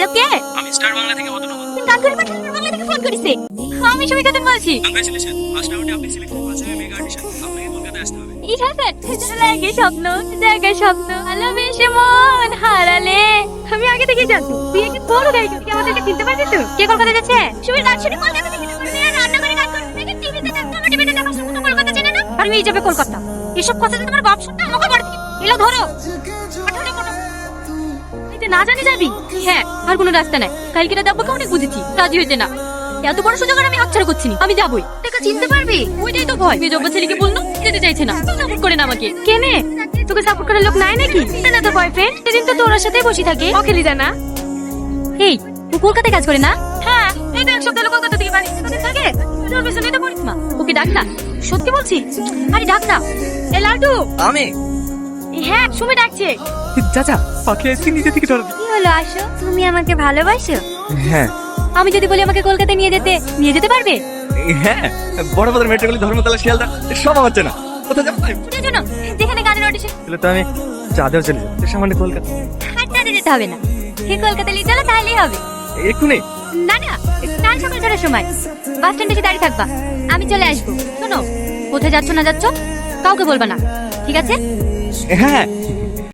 Hello কে? আমি star Bangla থেকে অতনু বলছি। গান করে পাঠান বাংলা থেকে ফোন করেছে। আমি সবাই কথা বলছি। কংগ্রাচুলেশন, ফার্স্ট রাউন্ডে আপনি সিলেক্টেড হয়েছেন মেগা অডিশন। আপনাকে কলকাতায় আসতে হবে। এই হাসান লাগে স্বপ্ন জায়গায় স্বপ্ন ভালোবেসে মন হারালে। আমি আগে থেকেই জানতো তুই একজন বড় গায়ক, তুই আমাদেরকে চিনতে পারছিস তো? কে কলকাতা যাচ্ছে? সুবীর গান শুনে কলকাতা থেকে রান্না করে গান করতে থেকে টিভিতে দেখতে টিভিতে দেখা শুনে কলকাতা চেনে না। আর এই যাবে কলকাতা, এসব কথা যদি তোমার বাপ শুনতে আমাকে বাড়ি এলো ধরো পাঠালে কোনো এই না জানি যাবি। হ্যাঁ আর কোনো রাস্তা নাই, কালকে রাতে আব্বুকে অনেক বুঝেছি, রাজি হয়েছে না। এত বড় সুযোগ আর আমি হাতছাড়া করছি না, আমি যাবই। টাকা চিনতে পারবি? ওইটাই তো ভয়। মেজব্বা ছেলেকে বললো যেতে চাইছে না, সাপোর্ট করে না আমাকে। কেনে তোকে সাপোর্ট করার লোক নাই নাকি? না তো বয়ফ্রেন্ড, সেদিন তো তোর সাথেই বসে থাকে, অখেলি জানা। এই ও কলকাতায় কাজ করে না? হ্যাঁ এই তো এক সপ্তাহ হলো কলকাতা থেকে বাড়ি তোদের থাকে। তোর পেছনে তো পড়িস মা, ওকে ডাক না। সত্যি বলছি, আরে ডাক না। এ লাড্ডু। আমি হ্যাঁ সুমি ডাকছে। চাচা পাখি আজকে নিজে থেকে ধরো। কি হলো আসো, তুমি আমাকে ভালোবাসো? হ্যাঁ আমি যদি বলি আমাকে কলকাতায় নিয়ে যেতে পারবে? হ্যাঁ, বড় বাজার মেট্রোগুলি ধর্মতলা শিয়ালদা সব আমার চেনা। কোথায় যাবো? ওটার জন্য যেখানে গানের অডিশন। তাহলে তো আমি চাঁদেও চলে যাবো, সামান্য কলকাতা। হাঁটতে যেতে হবে না, ঠিক কলকাতা নিয়ে চলো তাহলেই হবে। এক্ষুনি? না না, কাল সকাল ছটার সময় বাস স্ট্যান্ডে এসে দাঁড়িয়ে থাকবা, আমি চলে আসবো। শোনো, কোথায় যাচ্ছ না যাচ্ছ কাউকে বলবা না, ঠিক আছে? হ্যাঁ